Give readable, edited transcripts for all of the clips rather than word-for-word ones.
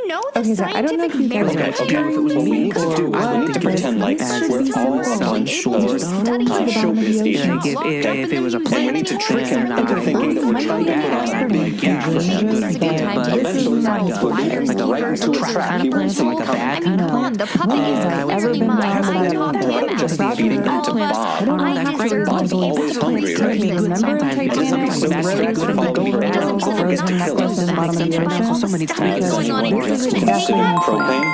you know the I don't know if scientific you guys merit are of okay, if it was what we need to do, we need to pretend like we're all on showbiz stations. If it was a And we plan, need to trick him into thinking that we're trying to put on a big that's a good idea, but eventually like right into a trap. He plan, wins so like a bad kind of Come on, plan. the puppy is clearly mine. I taught him just out. be feeding him to Bob. I deserve to Bob's be always hungry, right? Sometimes because sometimes that's really good about being bad. Don't forget to kill us. So many times. What's going on in This is existence? propane.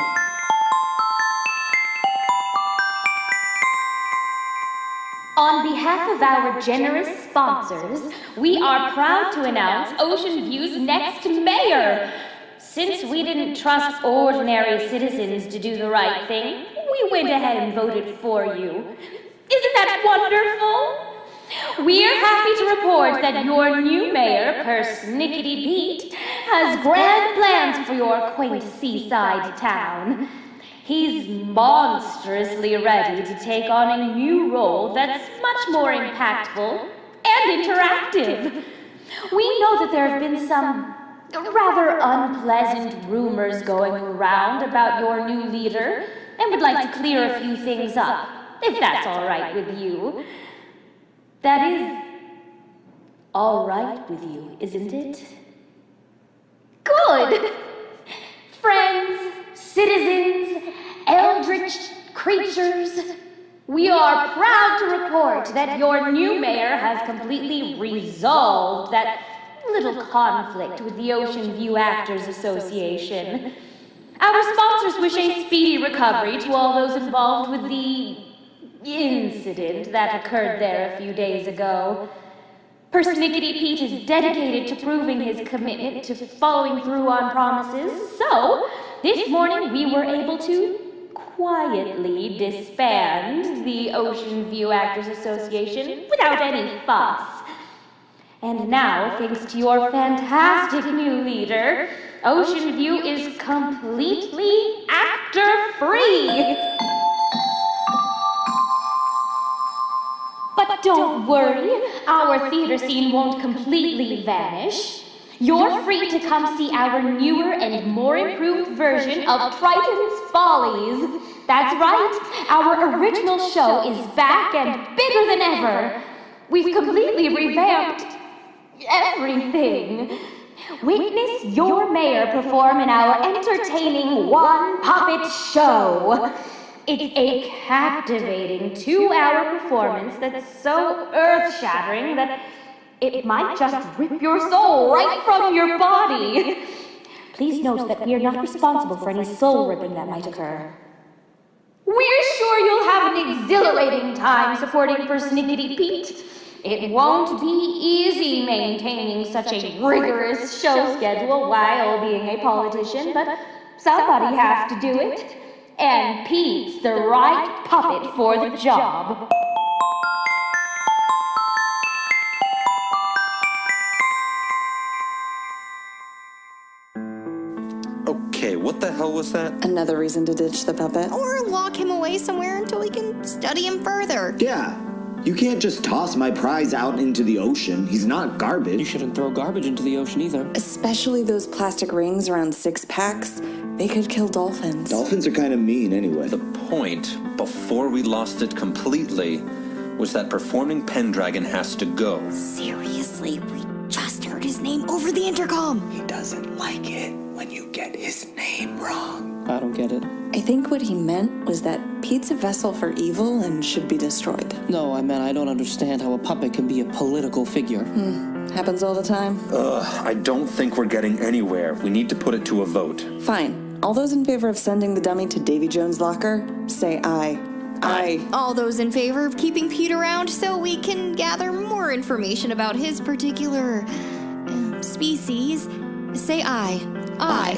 On behalf of our generous sponsors, we are proud to announce Ocean View's next mayor. Since we didn't trust ordinary citizens to do the right thing, we went ahead and voted for you. Isn't that wonderful? We're happy to report that your new mayor, Persnickety Pete, has grand plans for your quaint seaside town. He's monstrously ready to take on a new role that's much more impactful and interactive. We know that there have been some rather unpleasant rumors going around about your new leader, and would like to clear a few things up, if that's all right with you. That is all right with you, isn't it? Good! Friends, citizens, eldritch creatures, we are proud to report that your new mayor has completely resolved that little conflict with the Ocean View Actors Association. Our sponsors wish a speedy recovery to all those involved with the incident that occurred there a few days ago. Persnickety Pete is dedicated to proving his commitment to following through on promises, so this morning we were able to quietly disband the Ocean View Actors Association without any fuss. And now, thanks to your fantastic new leader, Ocean View is completely actor-free. But don't worry, our theater scene won't completely vanish. You're free to come see our newer and more improved version of Triton's Follies. That's right, our original show is back and bigger than ever. We've completely revamped everything. Witness your mayor perform in our entertaining one-puppet show. It's a captivating 2-hour performance that's so earth-shattering that it might just rip your soul right from your body. Please note that we are not responsible for any soul ripping that might occur. We're sure you'll have an exhilarating time supporting Persnickety Pete. It won't be easy maintaining such a rigorous show schedule while being a politician, but somebody has to do it. And Pete's the right puppet for the job. Okay, what the hell was that? Another reason to ditch the puppet. Or lock him away somewhere until we can study him further. Yeah. You can't just toss my prize out into the ocean. He's not garbage. You shouldn't throw garbage into the ocean either. Especially those plastic rings around six-packs. They could kill dolphins. Dolphins are kind of mean anyway. The point, before we lost it completely, was that performing Pendragon has to go. Seriously, we just heard his name over the intercom. He doesn't like it when you get his name wrong. I don't get it. I think what he meant was that Pete's a vessel for evil and should be destroyed. No, I meant I don't understand how a puppet can be a political figure. Happens all the time. I don't think we're getting anywhere. We need to put it to a vote. Fine. All those in favor of sending the dummy to Davy Jones' locker, say aye. Aye. All those in favor of keeping Pete around so we can gather more information about his particular species, say aye. Aye.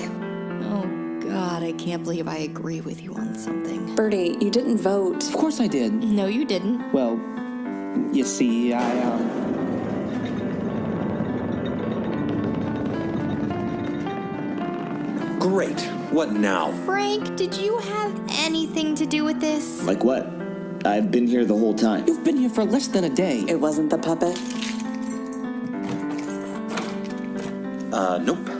Oh, God, I can't believe I agree with you on something. Bertie, you didn't vote. Of course I did. No, you didn't. Well, you see, Great. What now? Frank, did you have anything to do with this? Like what? I've been here the whole time. You've been here for less than a day. It wasn't the puppet. Nope.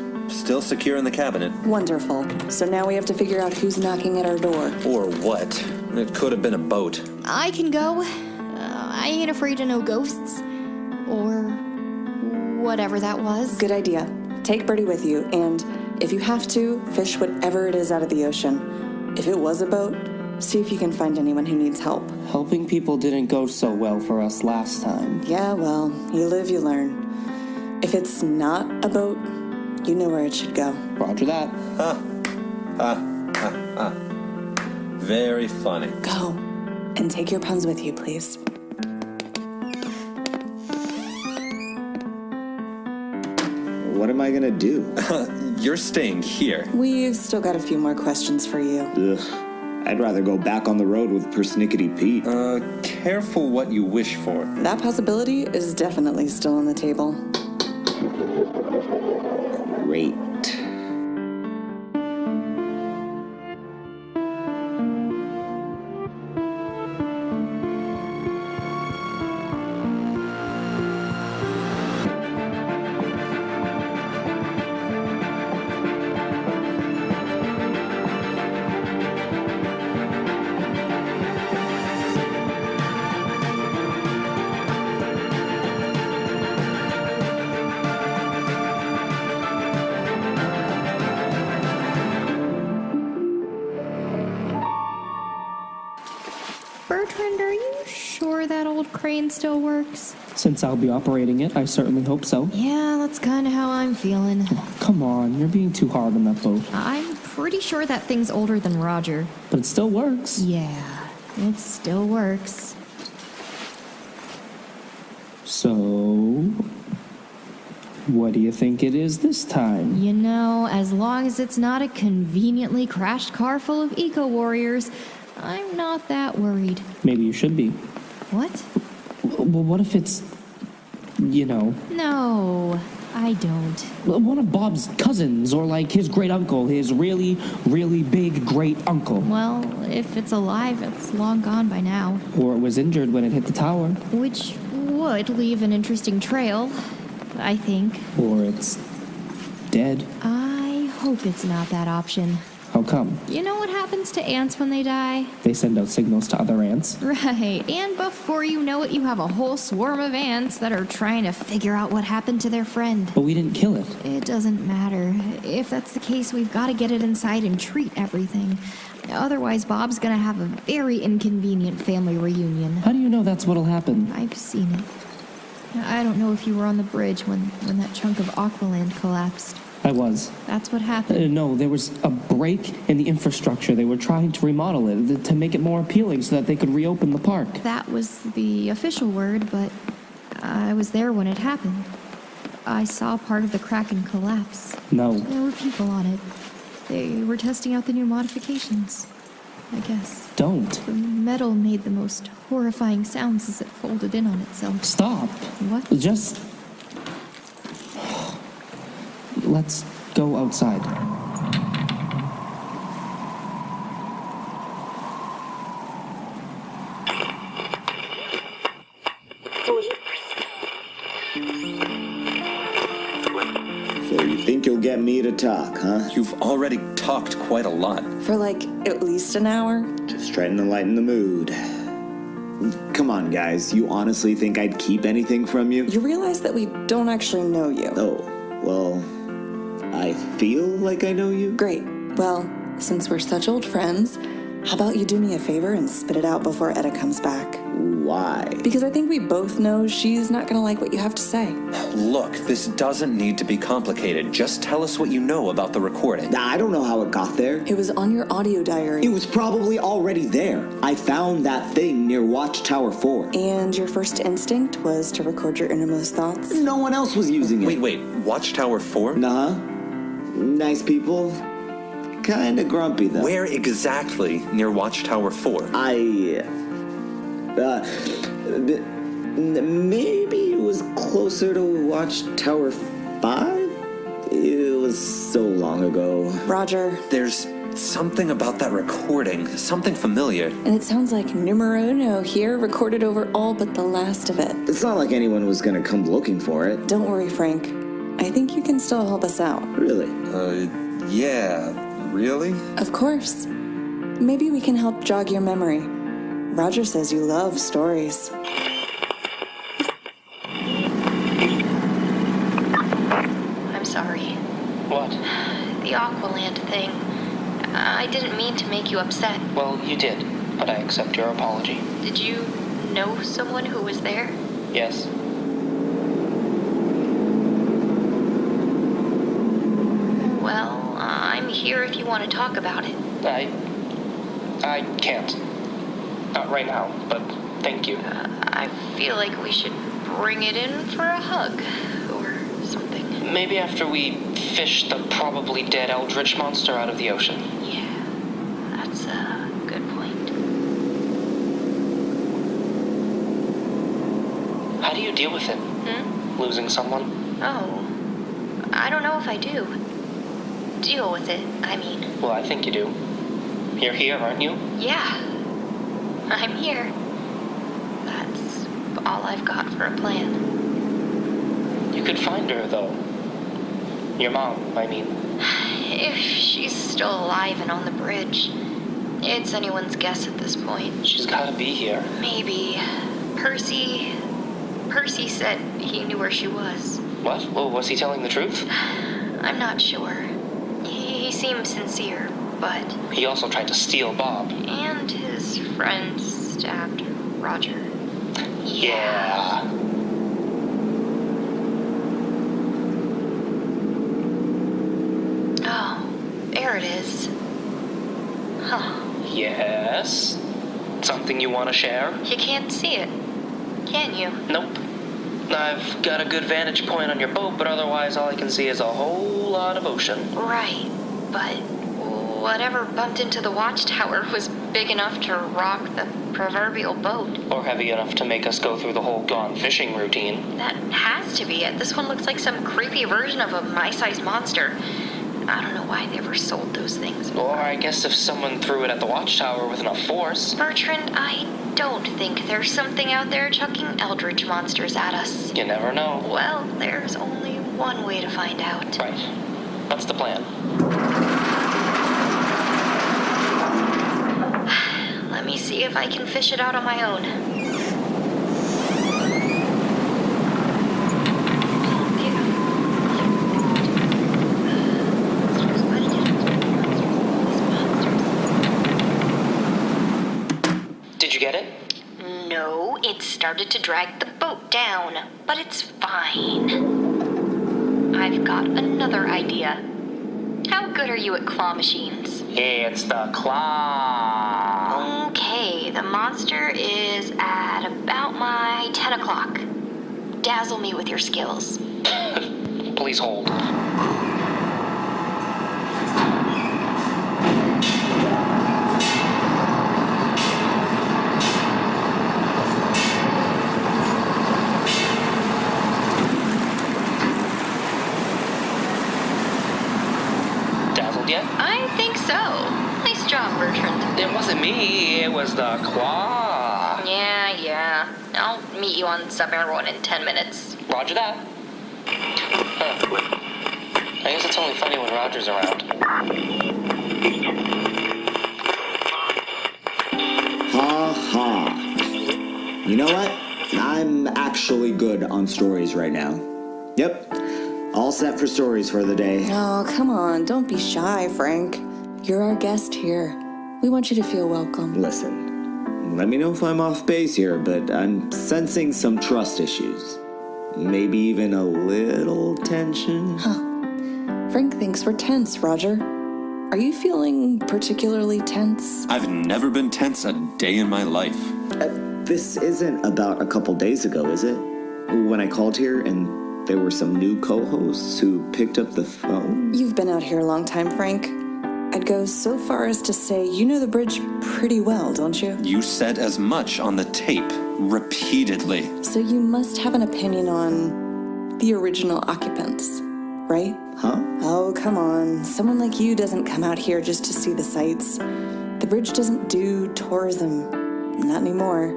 still secure in the cabinet. Wonderful. So now we have to figure out who's knocking at our door. Or what? It could have been a boat. I can go. I ain't afraid of no ghosts. Or whatever that was. Good idea. Take Bertie with you, and if you have to, fish whatever it is out of the ocean. If it was a boat, see if you can find anyone who needs help. Helping people didn't go so well for us last time. Yeah, well, you live, you learn. If it's not a boat, you know where it should go. Roger that. Very funny. Go. And take your puns with you, please. What am I gonna do? You're staying here. We've still got a few more questions for you. Ugh. I'd rather go back on the road with Persnickety Pete. Careful what you wish for. That possibility is definitely still on the table. Great. Bertrand, are you sure that old crane still works? Since I'll be operating it, I certainly hope so. Yeah, that's kind of how I'm feeling. Come on, you're being too hard on that boat. I'm pretty sure that thing's older than Roger. But it still works. Yeah, it still works. So, what do you think it is this time? You know, as long as it's not a conveniently crashed car full of eco-warriors, I'm not that worried. Maybe you should be. What? Well, what if it's, No, I don't. one of Bob's cousins, or like his great uncle, his really, really big great uncle? Well, if it's alive, it's long gone by now. Or it was injured when it hit the tower. Which would leave an interesting trail, I think. Or it's dead. I hope it's not that option. How come? You know what happens to ants when they die? They send out signals to other ants. Right, and before you know it, you have a whole swarm of ants that are trying to figure out what happened to their friend. But we didn't kill it. It doesn't matter. If that's the case, we've got to get it inside and treat everything. Otherwise, Bob's gonna have a very inconvenient family reunion. How do you know that's what'll happen? I've seen it. I don't know if you were on the bridge when that chunk of Aqualand collapsed. I was. That's what happened. No, there was a break in the infrastructure. They were trying to remodel it to make it more appealing so that they could reopen the park. That was the official word, but I was there when it happened. I saw part of the Kraken collapse. No. There were people on it. They were testing out the new modifications, I guess. Don't. The metal made the most horrifying sounds as it folded in on itself. Stop. What? Just... Let's go outside. So you think you'll get me to talk, huh? You've already talked quite a lot. For like at least an hour? Just trying to lighten the mood. Come on, guys. You honestly think I'd keep anything from you? You realize that we don't actually know you. Oh, well, I feel like I know you. Great. Well, since we're such old friends, how about you do me a favor and spit it out before Etta comes back? Why? Because I think we both know she's not gonna like what you have to say. Look, this doesn't need to be complicated. Just tell us what you know about the recording. I don't know how it got there. It was on your audio diary. It was probably already there. I found that thing near Watchtower 4. And your first instinct was to record your innermost thoughts? No one else was using it. Wait, Watchtower 4? Nah. Nice people. Kinda grumpy, though. Where exactly near Watchtower 4? Maybe it was closer to Watchtower 5? It was so long ago. Roger. There's something about that recording, something familiar. And it sounds like numero uno here, recorded over all but the last of it. It's not like anyone was gonna come looking for it. Don't worry, Frank. I think you can still help us out. Really? Yeah, really? Of course. Maybe we can help jog your memory. Roger says you love stories. I'm sorry. What? The Aqualand thing. I didn't mean to make you upset. Well, you did, but I accept your apology. Did you know someone who was there? Yes. Well, I'm here if you want to talk about it. I can't. Not right now, but thank you. I feel like we should bring it in for a hug or something. Maybe after we fish the probably dead eldritch monster out of the ocean. Yeah, that's a good point. How do you deal with it? Losing someone? Oh, I don't know if I do. Deal with it, I mean. Well, I think you do. You're here, aren't you? Yeah, I'm here. That's all I've got for a plan. You could find her, though. Your mom, I mean. If she's still alive and on the bridge, it's anyone's guess at this point. She's gotta be here. Maybe. Percy said he knew where she was. What? Well, was he telling the truth? I'm not sure. He seemed sincere, but... He also tried to steal Bob. And his friend stabbed Roger. Yeah. Oh, there it is. Huh. Yes? Something you want to share? You can't see it, can you? Nope. I've got a good vantage point on your boat, but otherwise all I can see is a whole lot of ocean. Right, but whatever bumped into the Watchtower was big enough to rock the proverbial boat. Or heavy enough to make us go through the whole gone fishing routine. That has to be it. This one looks like some creepy version of a my-sized monster. I don't know why they ever sold those things. Or I guess if someone threw it at the Watchtower with enough force. Bertrand, I don't think there's something out there chucking eldritch monsters at us. You never know. Well, there's only one way to find out. Right. What's the plan? Let me see if I can fish it out on my own. Did you get it? No, it started to drag the boat down, but it's fine. I've got another idea. How good are you at claw machines? It's the claw. Okay, the monster is at about my 10 o'clock. Dazzle me with your skills. Please hold. Yet? I think so. Nice job, Bertrand. It wasn't me, it was the claw. Yeah. I'll meet you on Submarine Road in 10 minutes. Roger that. I guess it's only funny when Roger's around. Ha ha. You know what? I'm actually good on stories right now. Yep. All set for stories for the day. Oh, come on. Don't be shy, Frank. You're our guest here. We want you to feel welcome. Listen, let me know if I'm off base here, but I'm sensing some trust issues. Maybe even a little tension. Frank thinks we're tense, Roger. Are you feeling particularly tense? I've never been tense a day in my life. This isn't about a couple days ago, is it? When I called here and there were some new co-hosts who picked up the phone. You've been out here a long time, Frank. I'd go so far as to say you know the bridge pretty well, don't you? You said as much on the tape, repeatedly. So you must have an opinion on the original occupants, right? Huh? Oh, come on. Someone like you doesn't come out here just to see the sights. The bridge doesn't do tourism. Not anymore.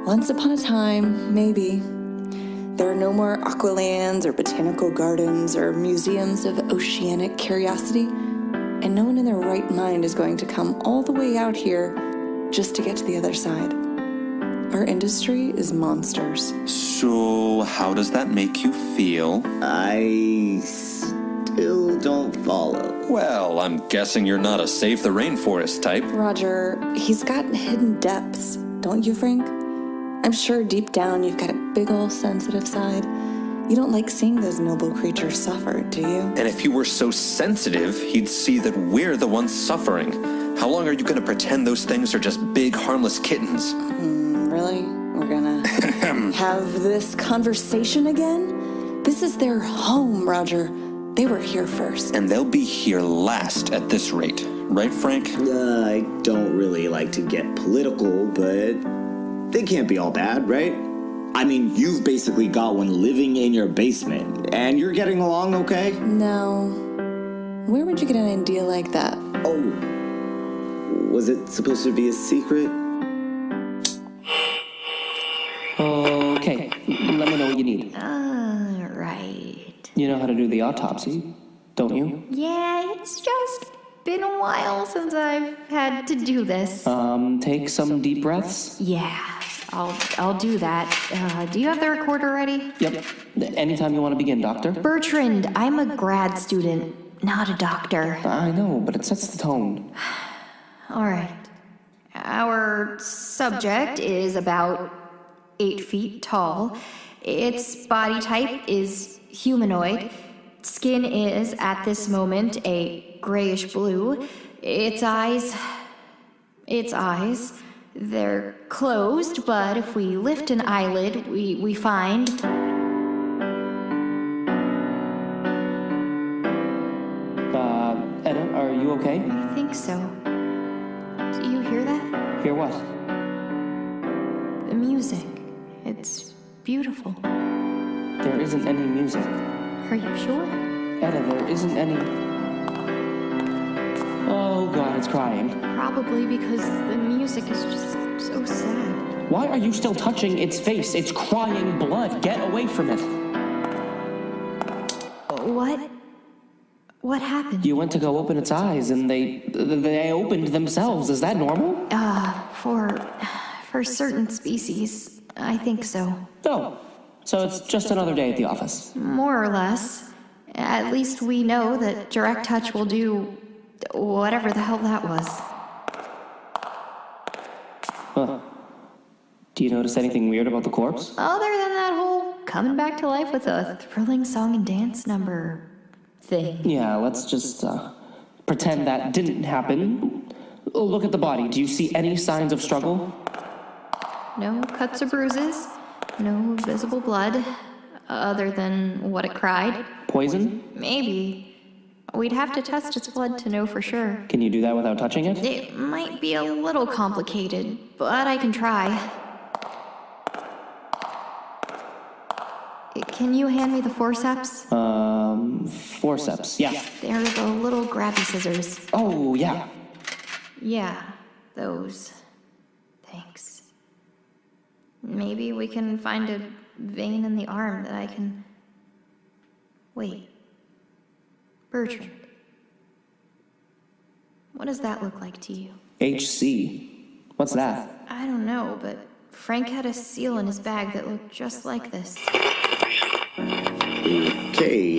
Once upon a time, maybe. There are no more aqualands or botanical gardens or museums of oceanic curiosity, and no one in their right mind is going to come all the way out here just to get to the other side. Our industry is monsters. So, how does that make you feel? I still don't follow. Well, I'm guessing you're not a save the rainforest type. Roger, he's got hidden depths, don't you, Frank? I'm sure deep down you've got a big ol' sensitive side. You don't like seeing those noble creatures suffer, do you? And if you were so sensitive, he'd see that we're the ones suffering. How long are you gonna pretend those things are just big, harmless kittens? Really? We're gonna have this conversation again? This is their home, Roger. They were here first. And they'll be here last at this rate. Right, Frank? I don't really like to get political, but they can't be all bad, right? I mean, you've basically got one living in your basement, and you're getting along okay? No. Where would you get an idea like that? Oh, was it supposed to be a secret? Okay, let me know what you need. Right. You know how to do the autopsy, don't you? Yeah, it's just been a while since I've had to do this. Take some deep breaths. Yeah, I'll do that. Do you have the recorder ready? Yep. Anytime you want to begin, Doctor. Bertrand, I'm a grad student, not a doctor. I know, but it sets the tone. All right. Our subject is about 8 feet tall. Its body type is humanoid. Skin is, at this moment, a grayish blue. Its eyes, they're closed, but if we lift an eyelid, we find... Etta, are you okay? I think so. Do you hear that? Hear what? The music. It's beautiful. There isn't any music. Are you sure? Etta, there isn't any... Oh God, it's crying. Probably because the music is just so sad. Why are you still touching its face? It's crying blood. Get away from it. What happened? You went to go open its eyes and they opened themselves. Is that normal? For certain species, I think so. Oh, so it's just another day at the office. More or less. At least we know that direct touch will do whatever the hell that was. Huh. Do you notice anything weird about the corpse? Other than that whole coming back to life with a thrilling song and dance number thing. Yeah, let's just pretend that didn't happen. Look at the body. Do you see any signs of struggle? No cuts or bruises. No visible blood. Other than what it cried. Poison? Maybe. We'd have to test its blood to know for sure. Can you do that without touching it? It might be a little complicated, but I can try. Can you hand me the forceps? Forceps, yeah. They're the little grabby scissors. Oh, yeah. Yeah, those. Thanks. Maybe we can find a vein in the arm that I can... Wait. Bertrand. What does that look like to you? HC. What's that? I don't know, but Frank had a seal in his bag that looked just like this. Okay,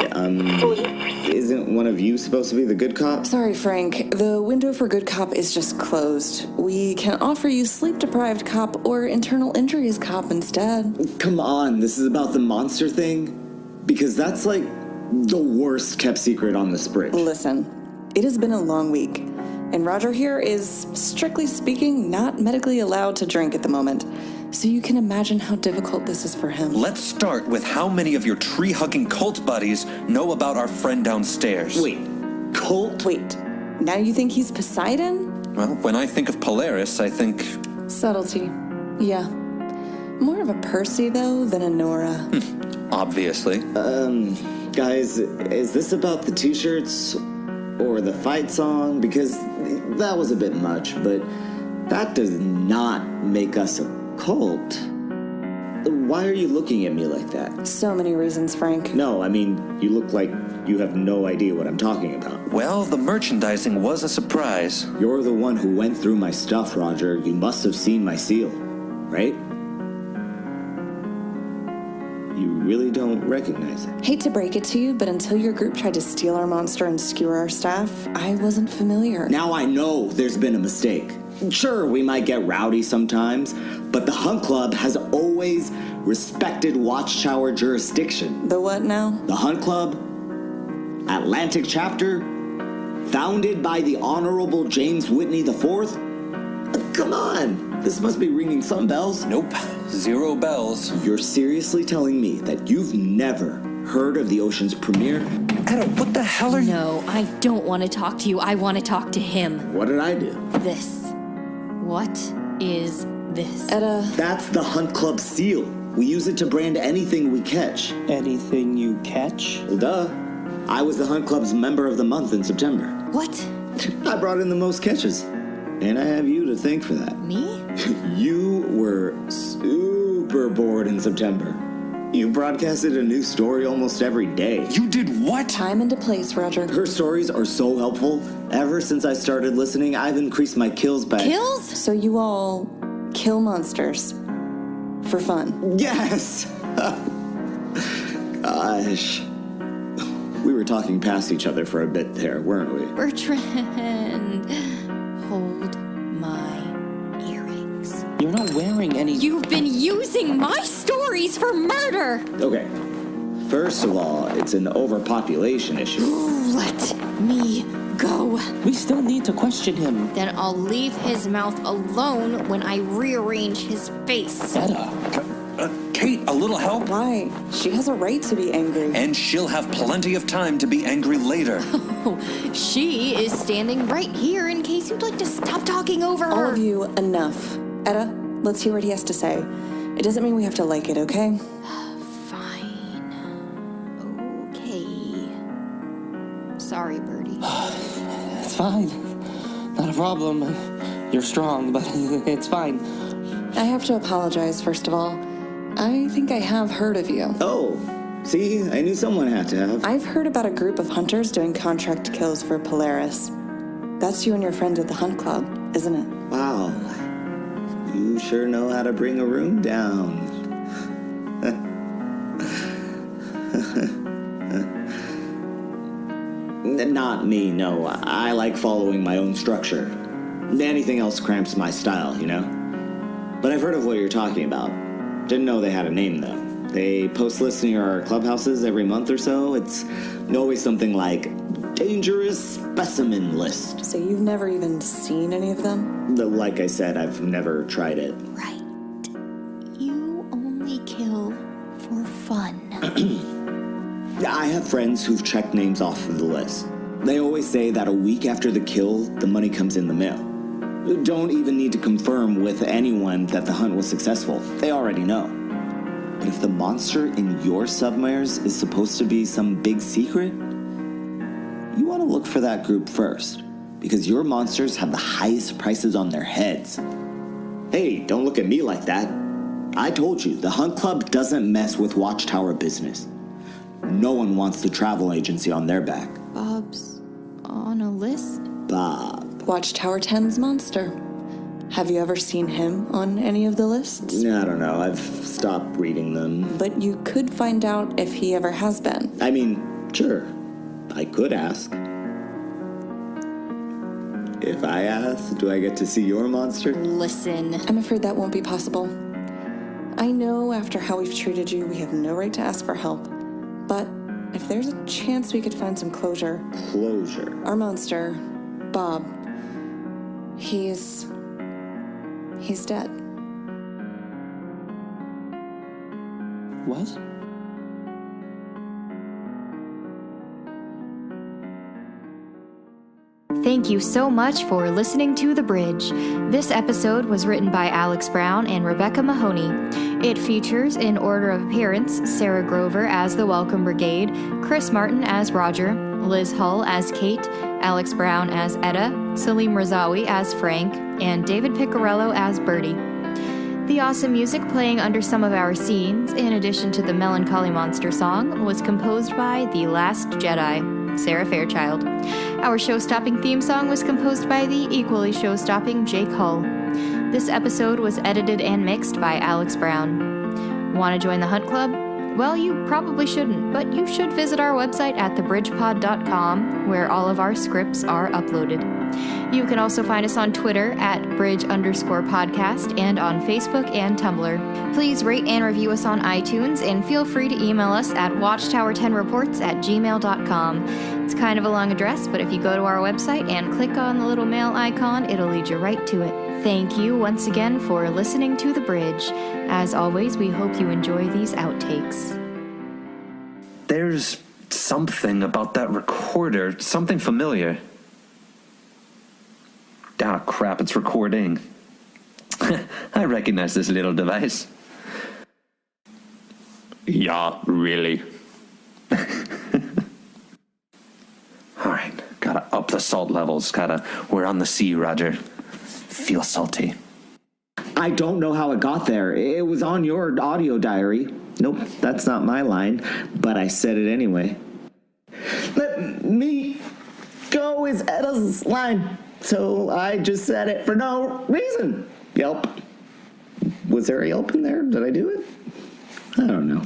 isn't one of you supposed to be the good cop? Sorry, Frank. The window for good cop is just closed. We can offer you sleep-deprived cop or internal injuries cop instead. Come on, this is about the monster thing? Because that's like the worst kept secret on this bridge. Listen, it has been a long week, and Roger here is, strictly speaking, not medically allowed to drink at the moment. So you can imagine how difficult this is for him. Let's start with how many of your tree-hugging cult buddies know about our friend downstairs. Wait, cult? Wait, now you think he's Poseidon? Well, when I think of Polaris, I think... Subtlety. Yeah. More of a Percy, though, than a Nora. Obviously. Guys, is this about the t-shirts or the fight song? Because that was a bit much, but that does not make us a cult. Why are you looking at me like that? So many reasons, Frank. No, I mean, you look like you have no idea what I'm talking about. Well, the merchandising was a surprise. You're the one who went through my stuff, Roger. You must have seen my seal, right? You really don't recognize it. Hate to break it to you, but until your group tried to steal our monster and skewer our staff, I wasn't familiar. Now I know there's been a mistake. Sure, we might get rowdy sometimes, but the Hunt Club has always respected Watchtower jurisdiction. The what now? The Hunt Club, Atlantic Chapter, founded by the Honorable James Whitney IV? Come on, this must be ringing some bells. Nope, 0 bells. You're seriously telling me that you've never heard of the Ocean's premiere? Etta, what the hell are you... No, I don't want to talk to you. I want to talk to him. What did I do? This. What is this? Etta, That's the Hunt Club seal. We use it to brand anything we catch. Anything you catch? Well, duh. I was the Hunt Club's member of the month in September. What? I brought in the most catches. And I have you to thank for that. Me? You were super bored in September. You broadcasted a new story almost every day. You did what? time into place, Roger. Her stories are so helpful. Ever since I started listening, I've increased my kills by... Kills? So you all kill monsters for fun? Yes! Gosh. We were talking past each other for a bit there, weren't we? Bertrand, hold my earrings. You're not wearing any... You've been using my stories for murder! Okay. First of all, it's an overpopulation issue. Let me go. We still need to question him. Then I'll leave his mouth alone when I rearrange his face. Etta. Kate, a little help? Why? She has a right to be angry. And she'll have plenty of time to be angry later. She is standing right here in case you'd like to stop talking over her. All of you, enough. Etta, let's hear what he has to say. It doesn't mean we have to like it, okay? Fine. Okay. Sorry, Bertie. It's fine. Not a problem. You're strong, but it's fine. I have to apologize, first of all. I think I have heard of you. Oh, see? I knew someone had to have. I've heard about a group of hunters doing contract kills for Polaris. That's you and your friends at the Hunt Club, isn't it? Wow. You sure know how to bring a room down. Not me, no. I like following my own structure. Anything else cramps my style, you know? But I've heard of what you're talking about. Didn't know they had a name, though. They post lists near our clubhouses every month or so. It's always something like dangerous specimen list. So you've never even seen any of them? Like I said, I've never tried it. Right. You only kill for fun. I have friends who've checked names off of the list. They always say that a week after the kill, the money comes in the mail. Don't even need to confirm with anyone that the hunt was successful. They already know. But if the monster in your submares is supposed to be some big secret, you want to look for that group first, because your monsters have the highest prices on their heads. Hey, don't look at me like that. I told you, the Hunt Club doesn't mess with Watchtower business. No one wants the travel agency on their back. Bob's on a list? Bob. Watchtower 10's monster. Have you ever seen him on any of the lists? I don't know, I've stopped reading them. But you could find out if he ever has been. I mean, sure, I could ask. If I ask, do I get to see your monster? Listen. I'm afraid that won't be possible. I know after how we've treated you, we have no right to ask for help. But if there's a chance we could find some closure. Closure? Our monster, Bob, he's dead. What? Thank you so much for listening to The Bridge. This episode was written by Alex Brown and Rebecca Mahoney. It features, in order of appearance, Sarah Grover as the Welcome Brigade, Chris Martin as Roger, Liz Hull as Kate, Alex Brown as Etta, Salim Razawi as Frank, and David Piccarello as Bertie. The awesome music playing under some of our scenes, in addition to the Melancholy Monster song, was composed by The Last Jedi, Sarah Fairchild. Our show-stopping theme song was composed by the equally show-stopping Jake Hull. This episode was edited and mixed by Alex Brown. Want to join the Hunt Club? Well, you probably shouldn't, but you should visit our website at thebridgepod.com, where all of our scripts are uploaded. You can also find us on Twitter at bridge_podcast and on Facebook and Tumblr. Please rate and review us on iTunes, and feel free to email us at watchtower10reports@gmail.com. It's kind of a long address, but if you go to our website and click on the little mail icon, it'll lead you right to it. Thank you once again for listening to The Bridge. As always, we hope you enjoy these outtakes. There's something about that recorder, something familiar. Ah, crap, it's recording. I recognize this little device. Yeah, really. Alright, gotta up the salt levels, we're on the sea, Roger. Feel salty. I don't know how it got there. It was on your audio diary. Nope, that's not my line, but I said it anyway. Let me go is Etta's line, so I just said it for no reason. Yelp. Was there a yelp in there? Did I do it? I don't know.